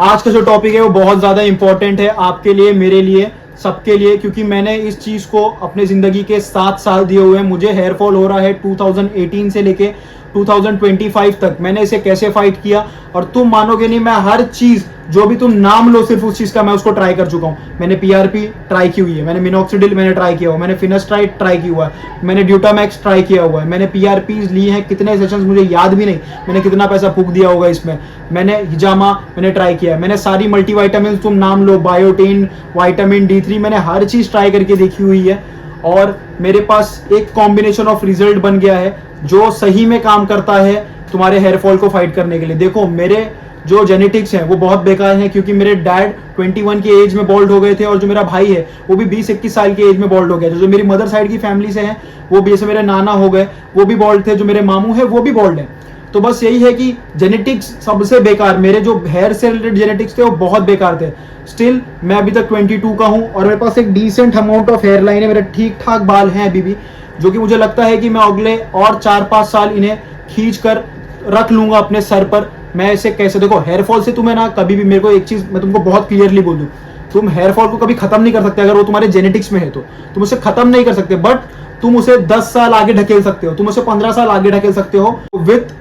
आज का जो टॉपिक है वो बहुत ज़्यादा इंपॉर्टेंट है आपके लिए, मेरे लिए, सबके लिए, क्योंकि मैंने इस चीज़ को अपने ज़िंदगी के 7 साल दिए हुए हैं। मुझे हेयर फॉल हो रहा है 2018 से लेके 2025 तक। मैंने इसे कैसे फाइट किया और तुम मानोगे नहीं, मैं हर चीज़ जो भी तुम नाम लो सिर्फ उस चीज़ का, मैं उसको ट्राई कर चुका हूँ। मैंने पीआरपी ट्राई की हुई है, मैंने मिनॉक्सिडिल मैंने ट्राई किया हुआ, मैंने फिनास्ट्राइड ट्राई किया हुआ है, मैंने ड्यूटामैक्स ट्राई किया हुआ है, मैंने पीआरपीज ली हैं, कितने सेशंस मुझे याद भी नहीं, मैंने कितना पैसा फूक दिया होगा इसमें। मैंने हिजामा मैंने ट्राई किया है, मैंने सारी मल्टीविटामिन तुम नाम लो, बायोटिन, विटामिन D3, मैंने हर चीज़ ट्राई करके देखी हुई है और मेरे पास एक कॉम्बिनेशन ऑफ रिजल्ट बन गया है जो सही में काम करता है तुम्हारे हेयर फॉल को फाइट करने के लिए। देखो मेरे जो जेनेटिक्स हैं वो बहुत बेकार हैं, क्योंकि मेरे डैड 21 की एज में बॉल्ड हो गए थे और जो मेरा भाई है वो भी 20-21 साल की एज में बॉल्ड हो गया। जो मेरी मदर साइड की फैमिली से हैं वो भी, जैसे मेरे नाना हो गए वो भी बॉल्ड थे, जो मेरे मामू है वो भी बॉल्ड है। तो बस यही है कि जेनेटिक्स सबसे बेकार, मेरे जो हेयर से रिलेटेड जेनेटिक्स थे वो बहुत बेकार थे। स्टिल मैं अभी तक 22 का हूँ और मेरे पास एक decent amount of hairline है, मेरे ठीक ठाक बाल हैं अभी भी, जो कि मुझे लगता है कि मैं अगले और 4-5 साल इन्हें खींच कर रख लूंगा अपने सर पर। मैं इसे कैसे, देखो हेयर फॉल से तुम्हें ना कभी भी, मेरे को एक चीज मैं तुमको बहुत क्लियरली बोल दूं, तुम हेयर फॉल को कभी खत्म नहीं कर सकते। अगर वो तुम्हारे जेनेटिक्स में है तो तुम उसे खत्म नहीं कर सकते, बट तुम उसे 10 साल आगे ढकेल सकते हो, तुम उसे 15 साल आगे ढकेल सकते हो विथ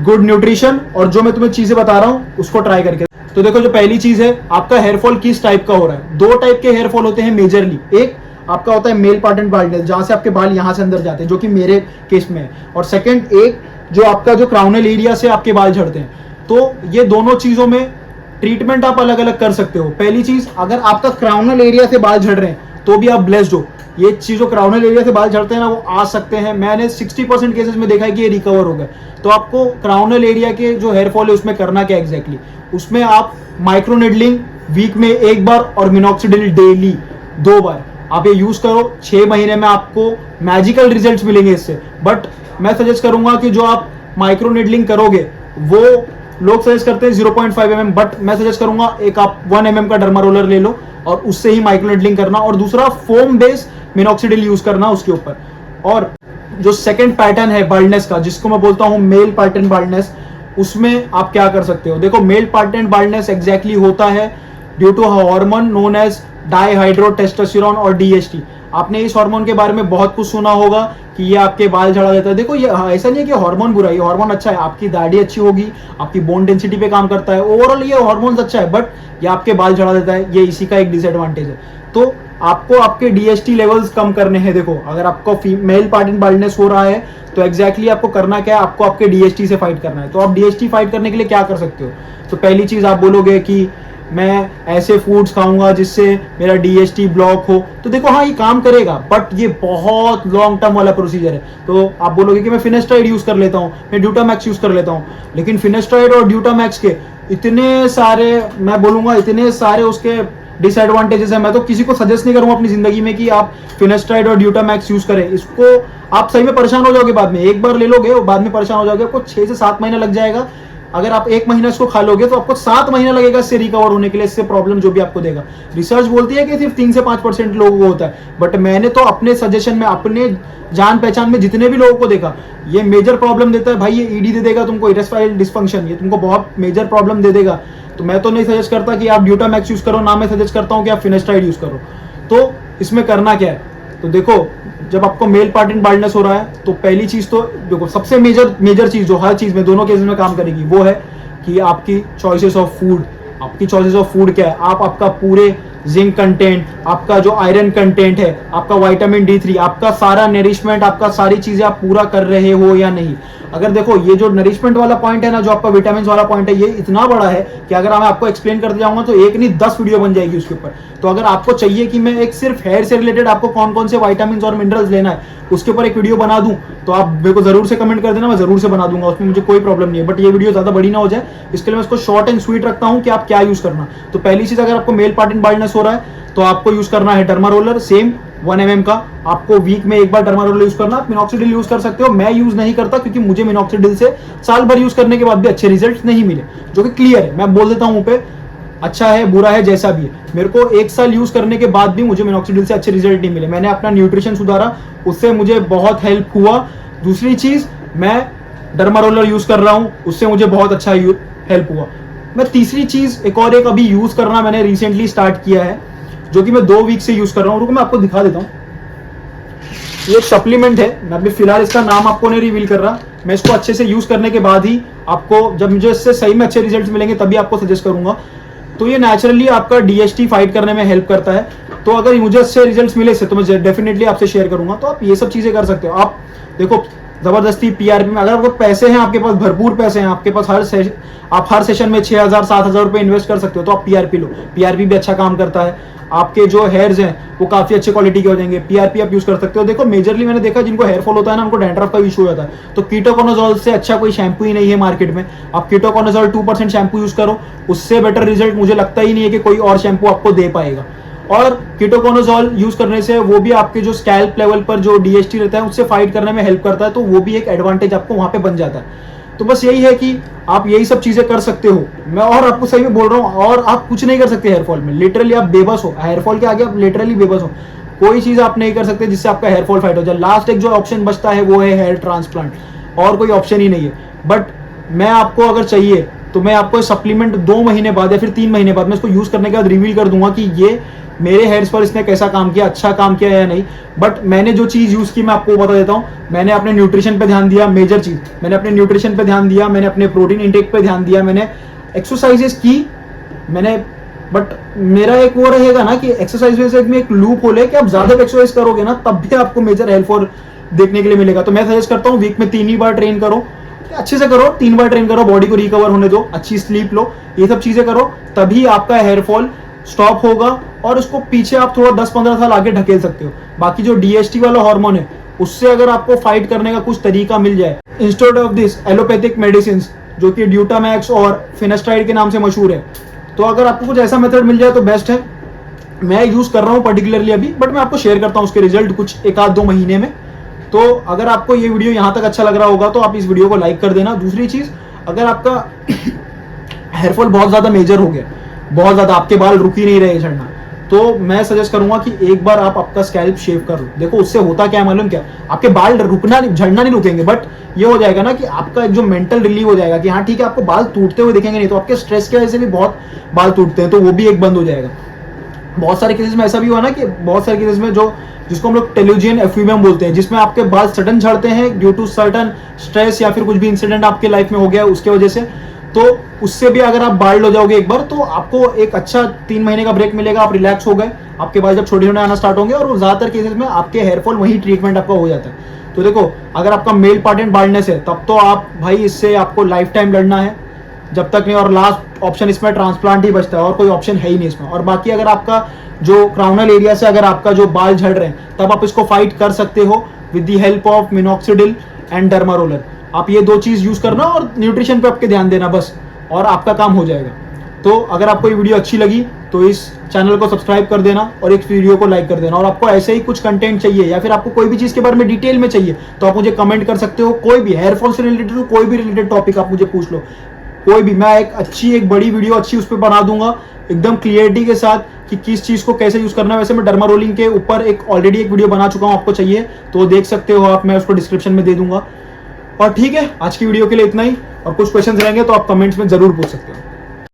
गुड न्यूट्रिशन और जो मैं तुम्हें चीजें बता रहा हूं उसको ट्राई करके। तो देखो जो पहली चीज है, आपका हेयर फॉल किस टाइप का हो रहा है। 2 टाइप के हेयर फॉल होते हैं मेजरली। एक आपका होता है मेल पार्ट एंड बाल्डनेस, जहां से आपके बाल यहां से अंदर जाते हैं, जो कि मेरे केस में है। और सेकंड एक जो आपका जो क्राउनल एरिया से आपके बाल झड़ते हैं। तो ये दोनों चीजों में ट्रीटमेंट आप अलग अलग कर सकते हो। पहली चीज, अगर आपका क्राउनल एरिया से बाल झड़ रहे हैं तो भी आप ब्लेस्ड हो। ये चीज जो क्राउनल एरिया से बाल झड़ते हैं ना, वो आ सकते हैं, मैंने 60% केसेस में देखा है कि ये रिकवर हो गए। तो आपको क्राउनल एरिया के जो हेयर फॉल है उसमें करना क्या एग्जैक्टली, उसमें आप माइक्रोनेडलिंग वीक में 1 बार और मिनॉक्सिडिल डेली 2 बार आप ये यूज करो। 6 महीने में आपको मैजिकल रिजल्ट्स मिलेंगे इससे। बट मैं सजेस्ट करूंगा कि जो आप माइक्रोनेडलिंग करोगे, वो लोग सजेस्ट करते हैं 0.5 mm, बट मैं सजेस्ट करूंगा एक आप 1 mm का डर्मा रोलर ले लो और उससे ही माइक्रोनेडलिंग करना, और दूसरा फोम बेस मिनॉक्सिडिल यूज करना उसके ऊपर। और जो सेकंड पैटर्न है बाल्डनेस का, जिसको मैं बोलता हूं मेल पैटर्न बाल्डनेस, उसमें आप क्या कर सकते हो। देखो मेल पैटर्न बाल्डनेस एग्जैक्टली होता है due to hormone known as dihydrotestosterone और DHT। आपने इस हार्मोन के बारे में बहुत कुछ सुना होगा कि ये आपके बाल झड़ा देता है। देखो ये ऐसा नहीं है कि हार्मोन बुरा है, ये हार्मोन अच्छा है, आपकी दाढ़ी अच्छी होगी, आपकी बोन डेंसिटी पे काम करता है, ओवरऑल ये हार्मोन अच्छा है, बट ये आपके बाल झड़ा देता है, ये इसी का एक डिसएडवांटेज है। तो आपको आपके DHT लेवल्स कम करने हैं। देखो अगर आपको मेल पार्टन बाल्डनेस हो रहा है तो एग्जैक्टली आपको करना क्या है, आपको आपके DHT से फाइट करना है। तो आप DHT फाइट करने के लिए क्या कर सकते हो। तो पहली चीज आप बोलोगे कि मैं ऐसे फूड्स खाऊंगा जिससे मेरा DHT ब्लॉक हो, तो देखो हाँ ये काम करेगा, बट ये बहुत लॉन्ग टर्म वाला प्रोसीजर है। तो आप बोलोगे कि मैं फिनास्ट्राइड यूज कर लेता हूँ, मैं ड्यूटामैक्स यूज कर लेता हूँ, लेकिन फिनास्ट्राइड और ड्यूटामैक्स के इतने सारे, मैं बोलूंगा इतने सारे उसके डिसएडवांटेजेस है। मैं तो किसी को सजेस्ट नहीं करूंगा अपनी जिंदगी में कि आप फिनास्ट्राइड और ड्यूटामैक्स यूज करें। इसको आप सही में परेशान हो जाओगे बाद में, एक बार ले लोगे और बाद में परेशान हो जाओगे। आपको 6 से 7 महीना लग जाएगा। अगर आप 1 महीना इसको खा लोगे तो आपको 7 महीना लगेगा इससे रिकवर होने के लिए, इससे प्रॉब्लम जो भी आपको देगा। रिसर्च बोलती है कि सिर्फ 3 से 5% लोगों को होता है, बट मैंने तो अपने सजेशन में, अपने जान पहचान में जितने भी लोगों को देखा, ये मेजर प्रॉब्लम देता है भाई। ये ED दे देगा तुमको, इरेक्टाइल डिस्फंक्शन, ये तुमको बहुत मेजर प्रॉब्लम दे देगा। तो मैं तो नहीं सजेस्ट करता कि आप ड्यूटामैक्स यूज करो, ना मैं सजेस्ट करता हूं कि आप फिनास्ट्राइड यूज करो। तो इसमें करना क्या है, तो देखो जब आपको मेल पार्टन बाल्डनेस हो रहा है तो पहली चीज तो देखो, सबसे मेजर चीज जो हर चीज में, दोनों केसेस में काम करेगी, वो है कि आपकी चॉइसेस ऑफ फूड। आपकी चॉइसेस ऑफ फूड क्या है, आप आपका पूरे जिंक कंटेंट, आपका जो आयरन कंटेंट है, आपका विटामिन D3, आपका सारा नरिशमेंट, आपका सारी चीजें आप पूरा कर रहे हो या नहीं। अगर देखो ये जो नरिशमेंट वाला पॉइंट है ना, जो आपका विटामिन वाला पॉइंट है, ये इतना बड़ा है कि अगर मैं आपको एक्सप्लेन करते जाऊंगा तो एक नहीं 10 वीडियो बन जाएगी उसके ऊपर। तो अगर आपको चाहिए कि मैं एक सिर्फ हेयर से रिलेटेड आपको कौन कौन से विटामिन और मिनरल्स लेना है उसके ऊपर एक वीडियो बना दूं, तो आप मेरे को जरूर से कमेंट कर देना, मैं जरूर से बना दूंगा, उसमें मुझे कोई प्रॉब्लम नहीं है। बट ये वीडियो ज्यादा बड़ी ना हो जाए, इसके लिए मैं इसको शॉर्ट एंड स्वीट रखता हूं कि आप क्या यूज करना। तो पहली चीज, अगर आपको मेल पार्टन बाल्डनेस हो रहा है तो आपको यूज करना है डर्मा रोलर, सेम 1 mm का। आपको वीक में 1 बार डर्मा रोलर यूज करना। आप मिनॉक्सिडिल यूज कर सकते हो, मैं यूज नहीं करता क्योंकि मुझे मिनॉक्सिडिल से साल भर यूज करने के बाद भी अच्छे रिजल्ट नहीं मिले, जो कि क्लियर है, मैं बोल देता हूं पे, अच्छा है बुरा है जैसा भी है। मेरे को 1 साल यूज करने के बाद भी मुझे मिनॉक्सिडिल से अच्छे रिजल्ट नहीं मिले। मैंने अपना न्यूट्रिशन सुधारा, उससे मुझे बहुत हेल्प हुआ। दूसरी चीज, मैं डर्मा रोलर यूज कर रहा हूं, उससे मुझे बहुत अच्छा हेल्प हुआ। मैं तीसरी चीज एक अभी यूज करना मैंने रिसेंटली स्टार्ट किया है, जो कि मैं 2 वीक से यूज कर रहा हूँ। रुको मैं आपको दिखा देता हूँ। ये एक सप्लीमेंट है, मैं अभी फिलहाल इसका नाम आपको नहीं रिवील कर रहा। मैं इसको अच्छे से यूज करने के बाद ही आपको, जब मुझे इससे सही में अच्छे रिजल्ट्स मिलेंगे तभी आपको सजेस्ट करूंगा। तो ये नेचुरली आपका डीएसटी फाइट करने में हेल्प करता है। तो अगर मुझे अच्छे रिजल्ट्स मिले इससे तो मैं डेफिनेटली आपसे शेयर करूंगा। तो आप ये सब चीजें कर सकते हो। आप देखो जबरदस्ती पीआरपी में, अगर आपको पैसे हैं, आपके पास भरपूर पैसे हैं, आपके पास आप हर सेशन में 6,000-7,000 रुपए इन्वेस्ट कर सकते हो, तो आप पीआरपी लो। पीआरपी भी अच्छा काम करता है। आपके जो हेयर्स हैं वो काफी अच्छे क्वालिटी के हो जाएंगे। पीआरपी आप यूज कर सकते हो। देखो मेजरली मैंने देखा जिनको हेयर फॉल होता है ना, उनको डैंड्रफ का इशू होता है, तो कीटोकोनाजोल से अच्छा कोई शैम्पू ही नहीं है मार्केट में। आप कीटोकोनाजोल 2% शैम्पू यूज करो, उससे बेटर रिजल्ट मुझे लगता ही नहीं है कि कोई और शैम्पू आपको दे पाएगा। और कीटोकोनाजोल यूज करने से वो भी आपके जो स्कैल्प लेवल पर जो डीएसटी रहता है उससे फाइट करने में हेल्प करता है, तो वो भी एक एडवांटेज आपको वहां पे बन जाता है। तो बस यही है कि आप यही सब चीजें कर सकते हो। मैं और आपको सही में बोल रहा हूँ, और आप कुछ नहीं कर सकते हेयरफॉल में। लिटरली आप बेबस हो, हेयरफॉल के आगे आप लिटरली बेबस हो। कोई चीज आप नहीं कर सकते जिससे आपका हेयरफॉल फाइट हो जाए। लास्ट एक जो ऑप्शन बचता है वो है हेयर ट्रांसप्लांट, और कोई ऑप्शन ही नहीं है। बट मैं आपको अगर चाहिए तो मैं आपको सप्लीमेंट 2 महीने बाद या फिर 3 महीने बाद मैं इसको यूज करने के बाद रिवील कर दूंगा कि ये मेरे हेयर्स पर इसने कैसा काम किया, अच्छा काम किया या नहीं। बट मैंने जो चीज यूज की मैं आपको बता देता हूँ। मैंने अपने न्यूट्रिशन पे ध्यान दिया, मेजर चीज मैंने अपने न्यूट्रिशन पे ध्यान दिया, मैंने अपने प्रोटीन इंटेक पे ध्यान दिया, मैंने एक्सरसाइजेस की मैंने। बट मेरा एक वो रहेगा ना कि एक्सरसाइज में एक लूप होल है कि आप ज्यादा एक्सरसाइज करोगे ना तब भी आपको मेजर हेल्थ फॉल देखने के लिए मिलेगा। तो मैं सजेस्ट करता हूँ वीक में 3 ही बार ट्रेन करो, अच्छे से करो, 3 बार ट्रेन करो, बॉडी को रिकवर होने दो, अच्छी स्लीप लो, ये सब चीजें करो, तभी आपका हेयर फॉल स्टॉप होगा और उसको पीछे आप थोड़ा 10-15 साल आगे ढकेल सकते हो। बाकी जो डीएसटी वाला हार्मोन है उससे अगर आपको फाइट करने का कुछ तरीका मिल जाए, instead of this allopathic medicine जो कि ड्यूटामैक्स और फिनास्ट्राइड के नाम से मशहूर है, तो अगर आपको कुछ ऐसा मेथड मिल जाए तो बेस्ट है। मैं यूज कर रहा हूँ पर्टिकुलरली अभी, बट मैं आपको शेयर करता हूँ उसके रिजल्ट कुछ 1-2 महीने में। तो अगर आपको ये वीडियो यहाँ तक अच्छा लग रहा होगा तो आप इस वीडियो को लाइक कर देना। दूसरी चीज, अगर आपका हेयरफॉल बहुत ज्यादा मेजर हो गया, बहुत ज्यादा आपके बाल रुक ही नहीं रहे झड़ना, तो मैं सजेस्ट करूंगा कि एक बार आप आपका स्कैल्प शेव कर लो। देखो उससे होता क्या है मालूम क्या, आपके बाल रुकना झड़ना नहीं रुकेंगे, बट ये हो जाएगा ना कि आपका एक जो मेंटल रिलीव हो जाएगा कि हाँ ठीक है, आपको बाल टूटते हुए दिखेंगे नहीं, तो आपके स्ट्रेस की वजह से भी बहुत बाल टूटते हैं, तो वो भी एक बंद हो जाएगा। बहुत सारे केसेस में ऐसा भी हुआ ना कि बहुत सारे केसेस में जो जिसको हम लोग टेलुजियन एफ्यूमियम बोलते हैं, जिसमें आपके बाल सडन झड़ते हैं ड्यू टू सर्टन स्ट्रेस या फिर कुछ भी इंसिडेंट आपके लाइफ में हो गया उसके वजह से, तो उससे भी अगर आप बाल्ड हो जाओगे एक बार तो आपको एक अच्छा 3 महीने का ब्रेक मिलेगा, आप रिलैक्स हो गए, आपके बाल जब छोटे छोटे आना स्टार्ट होंगे, और ज्यादातर केसेस में आपके हेयरफॉल वही ट्रीटमेंट आपका हो जाता है। तो देखो अगर आपका मेल पार्टेंट बाल्डनेस है तब तो आप भाई इससे आपको लाइफ टाइम लड़ना है जब तक नहीं, और लास्ट ऑप्शन इसमें ट्रांसप्लांट ही बचता है, और कोई ऑप्शन है ही नहीं इसमें। और बाकी अगर आपका जो क्राउनल एरिया से अगर आपका जो बाल झड़ रहे हैं तब आप इसको फाइट कर सकते हो with the help of minoxidil and derma roller. आप ये 2 चीज यूज करना और न्यूट्रिशन पे आपके ध्यान देना बस, और आपका काम हो जाएगा। तो अगर आपको ये वीडियो अच्छी लगी तो इस चैनल को सब्सक्राइब कर देना और एक वीडियो को लाइक कर देना। और आपको ऐसे ही कुछ कंटेंट चाहिए या फिर आपको कोई भी चीज के बारे में डिटेल में चाहिए तो आप मुझे कमेंट कर सकते हो। कोई भी हेयरफॉल से रिलेटेड कोई भी रिलेटेड टॉपिक आप मुझे पूछ लो, कोई भी, मैं एक बड़ी वीडियो अच्छी उस पर बना दूंगा एकदम क्लियरिटी के साथ कि किस चीज को कैसे यूज करना है। वैसे मैं डर्मा रोलिंग के ऊपर ऑलरेडी एक वीडियो बना चुका हूं, आपको चाहिए तो देख सकते हो आप, मैं उसको डिस्क्रिप्शन में दे दूंगा। और ठीक है, आज की वीडियो के लिए इतना ही, और कुछ क्वेश्चंस रहेंगे तो आप कमेंट्स में जरूर पूछ सकते हो।